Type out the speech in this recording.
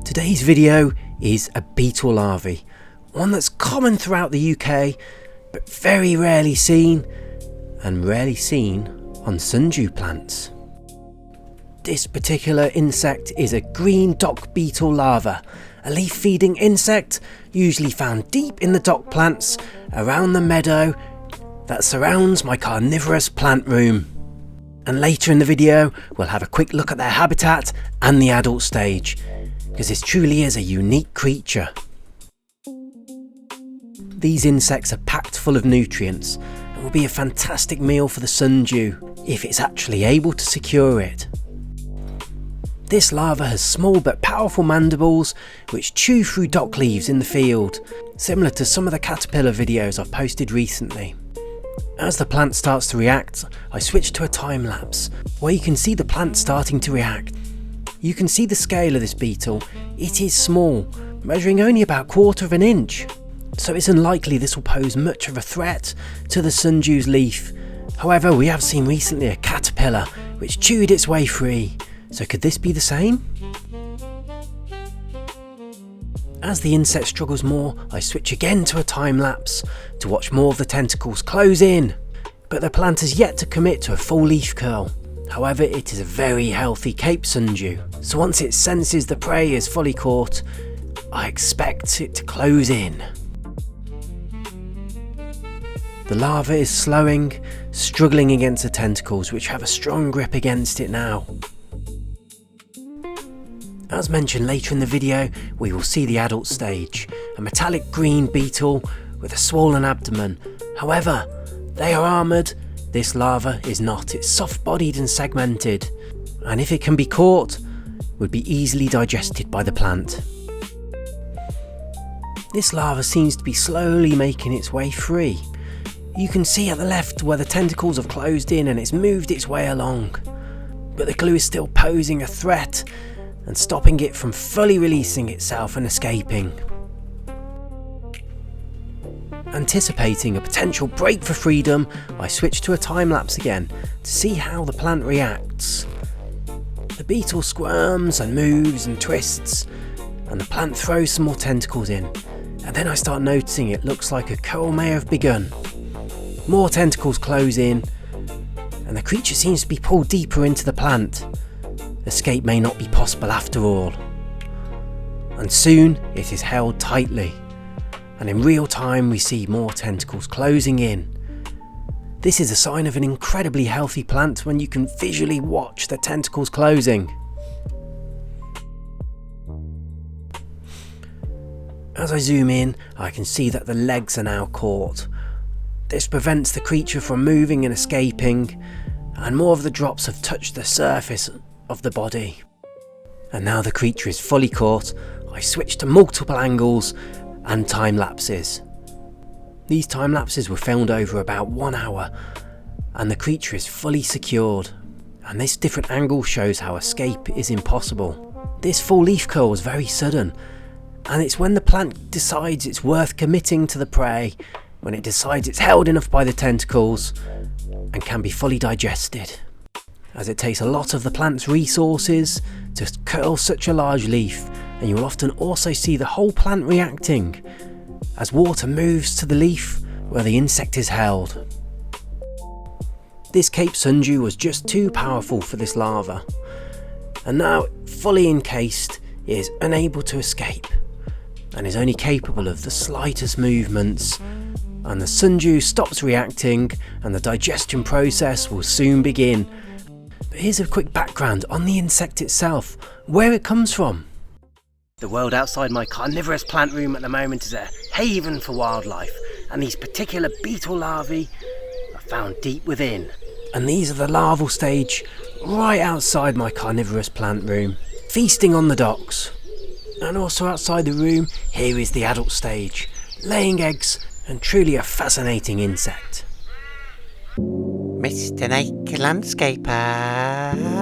Today's video is a beetle larvae, one that's common throughout the UK but very rarely seen on sundew plants. This particular insect is a green dock beetle larva, a leaf feeding insect usually found deep in the dock plants around the meadow that surrounds my carnivorous plant room. And later in the video we'll have a quick look at their habitat and the adult stage, because this truly is a unique creature. These insects are packed full of nutrients and will be a fantastic meal for the sundew if it's actually able to secure it. This larva has small but powerful mandibles which chew through dock leaves in the field, similar to some of the caterpillar videos I've posted recently. As the plant starts to react, I switch to a time lapse where you can see the plant starting to react. You can see the scale of this beetle. It is small, measuring only about 1/4 of an inch, so it's unlikely this will pose much of a threat to the sundew's leaf. However, we have seen recently a caterpillar which chewed its way free, so could this be the same? As the insect struggles more, I switch again to a time lapse to watch more of the tentacles close in, but the plant has yet to commit to a full leaf curl. However, it is a very healthy Cape sundew, so once it senses the prey is fully caught, I expect it to close in. The larva is slowing, struggling against the tentacles which have a strong grip against it now. As mentioned later in the video, we will see the adult stage, a metallic green beetle with a swollen abdomen. However, they are armoured. This larva is not. It's soft-bodied and segmented, and if it can be caught, would be easily digested by the plant. This larva seems to be slowly making its way free. You can see at the left where the tentacles have closed in and it's moved its way along, but the glue is still posing a threat and stopping it from fully releasing itself and escaping. Anticipating a potential break for freedom, I switch to a time lapse again to see how the plant reacts. The beetle squirms and moves and twists, and the plant throws some more tentacles in, and then I start noticing it looks like a curl may have begun. More tentacles close in, and the creature seems to be pulled deeper into the plant. Escape may not be possible after all, and soon it is held tightly, and in real time we see more tentacles closing in. This is a sign of an incredibly healthy plant when you can visually watch the tentacles closing. As I zoom in, I can see that the legs are now caught. This prevents the creature from moving and escaping, and more of the drops have touched the surface of the body. And now the creature is fully caught, I switch to multiple angles and time lapses. These time lapses were filmed over about 1 hour, and the creature is fully secured, and this different angle shows how escape is impossible. This full leaf curl was very sudden, and it's when the plant decides it's worth committing to the prey, when it decides it's held enough by the tentacles and can be fully digested, as it takes a lot of the plant's resources to curl such a large leaf. And you will often also see the whole plant reacting as water moves to the leaf where the insect is held. This Cape sundew was just too powerful for this larva, and now fully encased, it is unable to escape and is only capable of the slightest movements, and the sundew stops reacting and the digestion process will soon begin. But here's a quick background on the insect itself, where it comes from. The world outside my carnivorous plant room at the moment is a haven for wildlife, and these particular beetle larvae are found deep within. And these are the larval stage right outside my carnivorous plant room, feasting on the docks. And also outside the room, here is the adult stage, laying eggs, and truly a fascinating insect. Mr. Naked Landscaper.